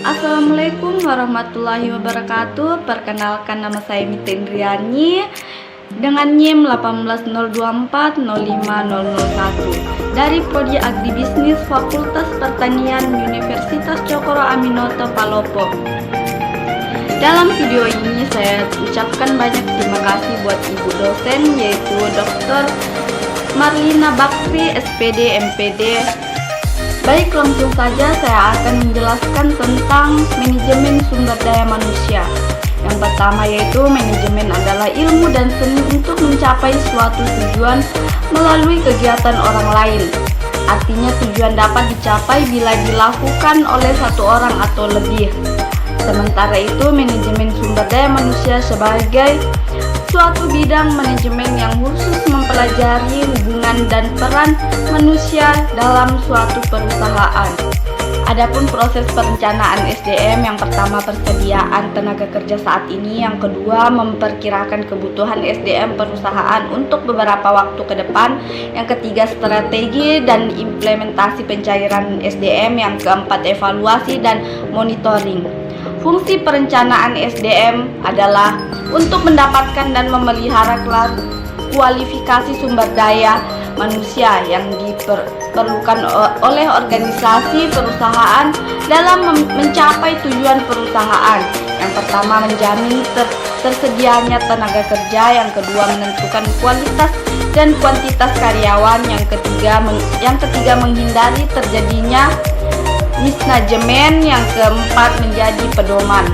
Assalamualaikum warahmatullahi wabarakatuh. Perkenalkan, nama saya Mita Indriani dengan NIM 182405001 dari Prodi Agribisnis Fakultas Pertanian Universitas Cokro Aminoto Palopo. Dalam video ini saya ucapkan banyak terima kasih buat ibu dosen, yaitu Dr. Marlina Bakri, SPD, MPD. Baik, langsung saja saya akan menjelaskan tentang manajemen sumber daya manusia. Yang pertama yaitu manajemen adalah ilmu dan seni untuk mencapai suatu tujuan melalui kegiatan orang lain. Artinya tujuan dapat dicapai bila dilakukan oleh satu orang atau lebih. Sementara itu manajemen sumber daya manusia sebagai suatu bidang manajemen yang khusus mempelajari hubungan dan peran manusia dalam suatu perusahaan. Adapun proses perencanaan SDM, yang pertama persediaan tenaga kerja saat ini, yang kedua memperkirakan kebutuhan SDM perusahaan untuk beberapa waktu ke depan, yang ketiga strategi dan implementasi pencairan SDM, yang keempat evaluasi dan monitoring. Fungsi perencanaan SDM adalah untuk mendapatkan dan memelihara kualifikasi sumber daya manusia yang diperlukan oleh organisasi perusahaan dalam mencapai tujuan perusahaan. Yang pertama menjamin tersedianya tenaga kerja, yang kedua menentukan kualitas dan kuantitas karyawan, yang ketiga menghindari terjadinya mismanagement, yang keempat menjadi pedoman.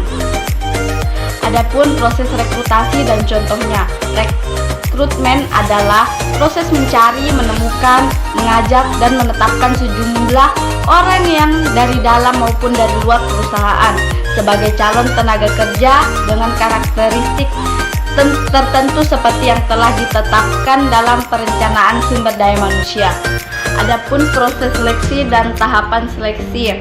Adapun proses rekrutasi dan contohnya, rekrutmen adalah proses mencari, menemukan, mengajak, dan menetapkan sejumlah orang yang dari dalam maupun dari luar perusahaan sebagai calon tenaga kerja dengan karakteristik tertentu seperti yang telah ditetapkan dalam perencanaan sumber daya manusia. Adapun proses seleksi dan tahapan seleksi.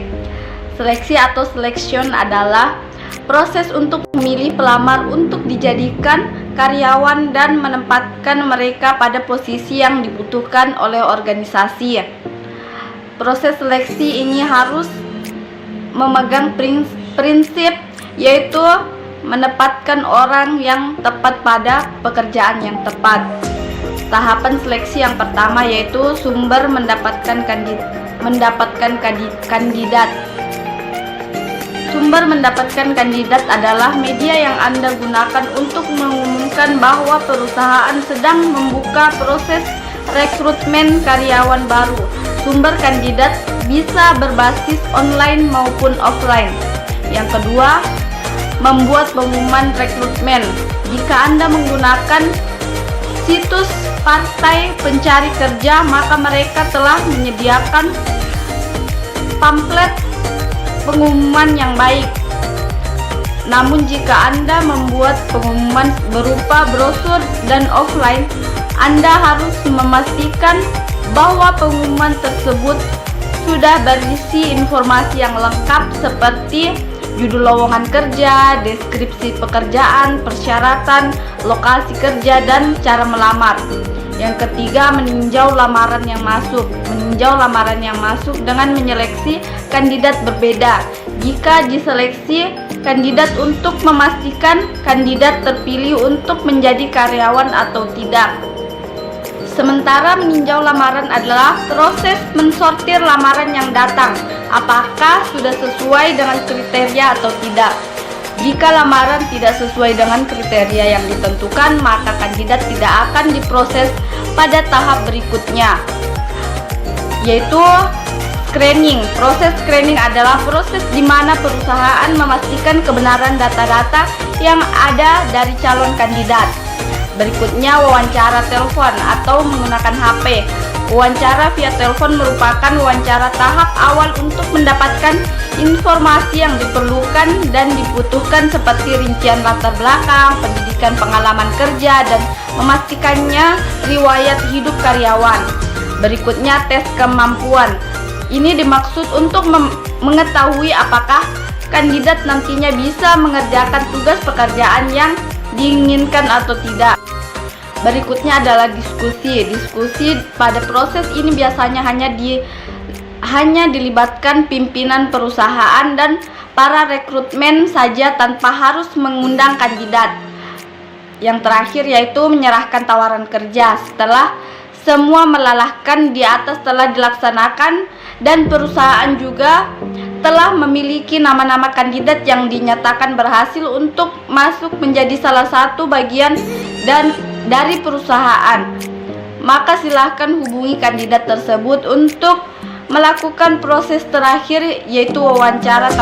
Seleksi atau selection adalah proses untuk memilih pelamar untuk dijadikan karyawan dan menempatkan mereka pada posisi yang dibutuhkan oleh organisasi. Proses seleksi ini harus memegang prinsip, yaitu menempatkan orang yang tepat pada pekerjaan yang tepat. Tahapan seleksi yang pertama yaitu mendapatkan kandidat. Sumber mendapatkan kandidat adalah media yang Anda gunakan untuk mengumumkan bahwa perusahaan sedang membuka proses rekrutmen karyawan baru. Sumber kandidat bisa berbasis online maupun offline. Yang kedua, membuat pengumuman rekrutmen. Jika Anda menggunakan situs partai pencari kerja, maka mereka telah menyediakan pamflet pengumuman yang baik. Namun jika Anda membuat pengumuman berupa brosur dan offline, Anda harus memastikan bahwa pengumuman tersebut sudah berisi informasi yang lengkap seperti judul lowongan kerja, deskripsi pekerjaan, persyaratan, lokasi kerja, dan cara melamar. Yang ketiga, meninjau lamaran yang masuk. Meninjau lamaran yang masuk dengan menyeleksi kandidat berbeda. Jika diseleksi kandidat untuk memastikan kandidat terpilih untuk menjadi karyawan atau tidak. Sementara meninjau lamaran adalah proses mensortir lamaran yang datang, apakah sudah sesuai dengan kriteria atau tidak. Jika lamaran tidak sesuai dengan kriteria yang ditentukan, maka kandidat tidak akan diproses pada tahap berikutnya, yaitu screening. Proses screening adalah proses di mana perusahaan memastikan kebenaran data-data yang ada dari calon kandidat. Berikutnya wawancara telepon atau menggunakan HP. Wawancara via telepon merupakan wawancara tahap awal untuk mendapatkan informasi yang diperlukan dan dibutuhkan seperti rincian latar belakang, pendidikan, pengalaman kerja, dan memastikannya riwayat hidup karyawan. Berikutnya tes kemampuan. Ini dimaksud untuk mengetahui apakah kandidat nantinya bisa mengerjakan tugas pekerjaan yang diinginkan atau tidak. Berikutnya adalah diskusi. Diskusi pada proses ini biasanya hanya dilibatkan pimpinan perusahaan dan para rekrutmen saja tanpa harus mengundang kandidat. Yang terakhir yaitu menyerahkan tawaran kerja setelah semua melelahkan di atas telah dilaksanakan dan perusahaan juga telah memiliki nama-nama kandidat yang dinyatakan berhasil untuk masuk menjadi salah satu bagian dari perusahaan. Maka silahkan hubungi kandidat tersebut untuk melakukan proses terakhir yaitu wawancara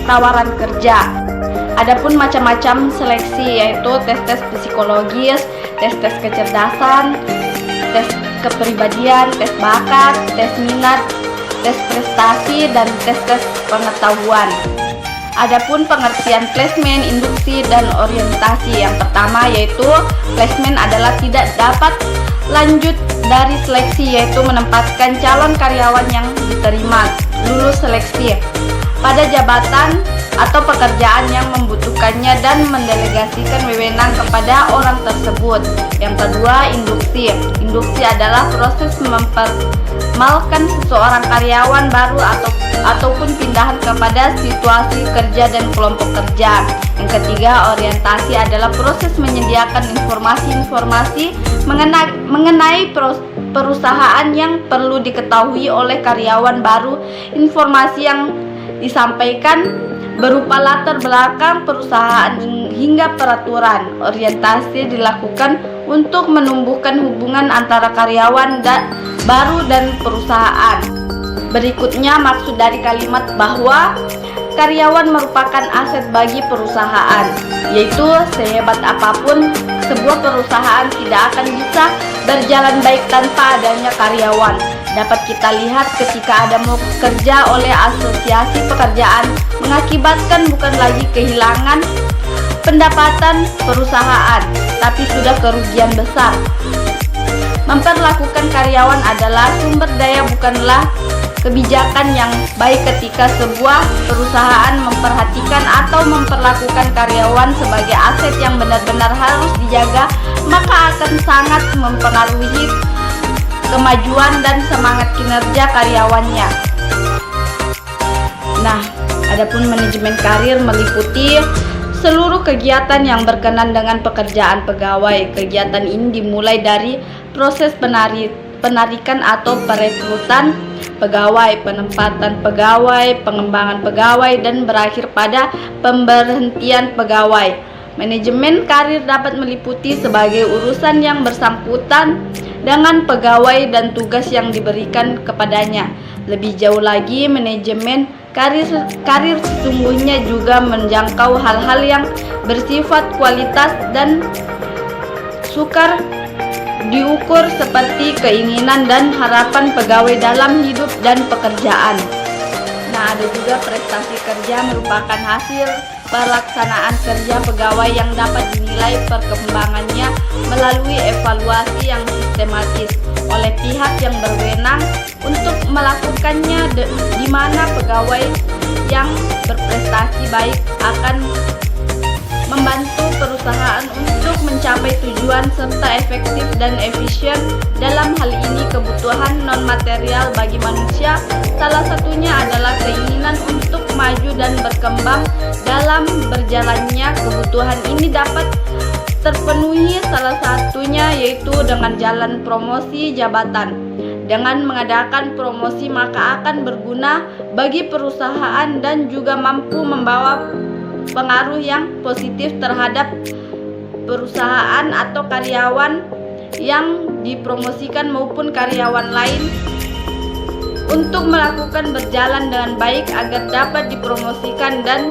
tawaran kerja. Adapun macam-macam seleksi yaitu tes-tes psikologis, tes-tes kecerdasan, tes kepribadian, tes bakat, tes minat, tes prestasi, dan tes-tes pengetahuan. Adapun pengertian placement, induksi, dan orientasi. Yang pertama yaitu placement adalah tidak dapat lanjut dari seleksi, yaitu menempatkan calon karyawan yang diterima lulus seleksi pada jabatan atau pekerjaan yang membutuhkannya dan mendelegasikan wewenang kepada orang tersebut. Yang kedua, induksi. Induksi adalah proses memperkenalkan seseorang karyawan baru ataupun pindahan kepada situasi kerja dan kelompok kerja. Yang ketiga, orientasi adalah proses menyediakan informasi-informasi mengenai perusahaan yang perlu diketahui oleh karyawan baru. Informasi yang disampaikan berupa latar belakang perusahaan hingga peraturan. Orientasi dilakukan untuk menumbuhkan hubungan antara karyawan baru dan perusahaan. Berikutnya maksud dari kalimat bahwa karyawan merupakan aset bagi perusahaan, yaitu sehebat apapun sebuah perusahaan tidak akan bisa berjalan baik tanpa adanya karyawan. Dapat kita lihat ketika ada mogok kerja oleh asosiasi pekerjaan mengakibatkan bukan lagi kehilangan pendapatan perusahaan, tapi sudah kerugian besar. Memperlakukan karyawan adalah sumber daya, bukanlah kebijakan yang baik ketika sebuah perusahaan memperhatikan atau memperlakukan karyawan sebagai aset yang benar-benar harus dijaga, maka akan sangat mempengaruhi kemajuan dan semangat kinerja karyawannya. Nah, adapun manajemen karir meliputi seluruh kegiatan yang berkenaan dengan pekerjaan pegawai. Kegiatan ini dimulai dari proses penarikan atau perekrutan pegawai, penempatan pegawai, pengembangan pegawai, dan berakhir pada pemberhentian pegawai. Manajemen karir dapat meliputi sebagai urusan yang bersangkutan dengan pegawai dan tugas yang diberikan kepadanya. Lebih jauh lagi, manajemen karir sesungguhnya juga menjangkau hal-hal yang bersifat kualitas dan sukar diukur seperti keinginan dan harapan pegawai dalam hidup dan pekerjaan. Nah, ada juga prestasi kerja merupakan hasil pelaksanaan kerja pegawai yang dapat dinilai perkembangannya melalui evaluasi yang sistematis oleh pihak yang berwenang untuk melakukannya, di mana pegawai yang berprestasi baik akan membantu perusahaan untuk mencapai tujuan serta efektif dan efisien. Dalam hal ini kebutuhan non-material bagi manusia salah satunya adalah keinginan untuk maju dan berkembang. Dalam berjalannya kebutuhan ini dapat terpenuhi salah satunya yaitu dengan jalan promosi jabatan. Dengan mengadakan promosi maka akan berguna bagi perusahaan dan juga mampu membawa pengaruh yang positif terhadap perusahaan atau karyawan yang dipromosikan maupun karyawan lain untuk melakukan berjalan dengan baik agar dapat dipromosikan, dan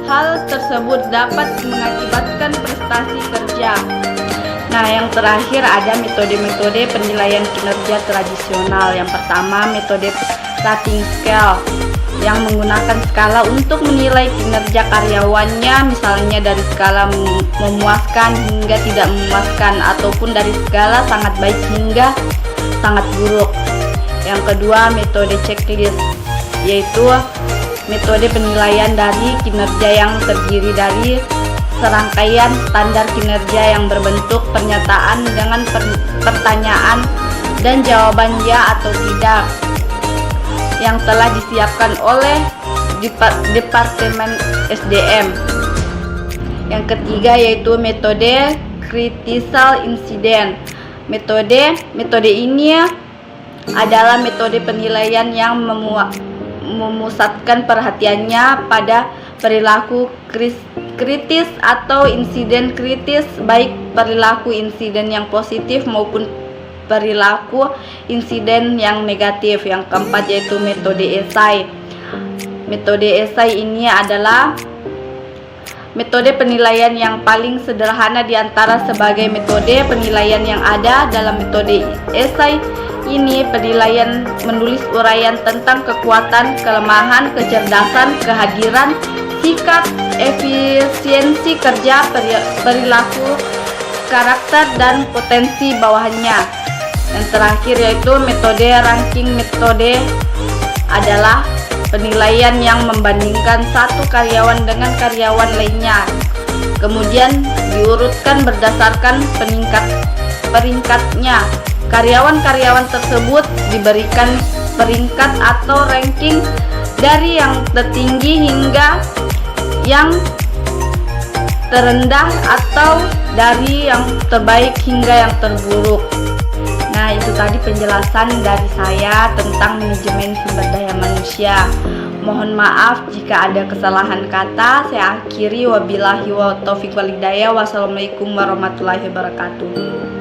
hal tersebut dapat mengakibatkan prestasi kerja. Nah, yang terakhir ada metode-metode penilaian kinerja tradisional. Yang pertama, metode rating scale yang menggunakan skala untuk menilai kinerja karyawannya, misalnya dari skala memuaskan hingga tidak memuaskan, ataupun dari skala sangat baik hingga sangat buruk. Yang kedua, metode checklist, yaitu metode penilaian dari kinerja yang terdiri dari serangkaian standar kinerja yang berbentuk pernyataan dengan pertanyaan dan jawaban ya atau tidak. yang telah disiapkan oleh Departemen SDM. Yang ketiga yaitu metode critical incident. Metode ini adalah metode penilaian yang memusatkan perhatiannya pada perilaku kritis atau insiden kritis, baik perilaku insiden yang positif maupun perilaku insiden yang negatif. Yang keempat yaitu metode esai. Metode esai ini adalah metode penilaian yang paling sederhana di antara sebagai metode penilaian yang ada. Dalam metode esai ini, penilaian menulis uraian tentang kekuatan, kelemahan, kecerdasan, kehadiran, sikap, efisiensi kerja, perilaku, karakter, dan potensi bawahannya. Yang terakhir yaitu metode ranking. Metode adalah penilaian yang membandingkan satu karyawan dengan karyawan lainnya, kemudian diurutkan berdasarkan peringkatnya. Karyawan-karyawan tersebut diberikan peringkat atau ranking dari yang tertinggi hingga yang terendah, atau dari yang terbaik hingga yang terburuk. Nah, itu tadi penjelasan dari saya tentang manajemen sumber daya manusia. Mohon maaf jika ada kesalahan kata. Saya akhiri, wabillahi wa taufiq wal hidayah. Wassalamualaikum warahmatullahi wabarakatuh.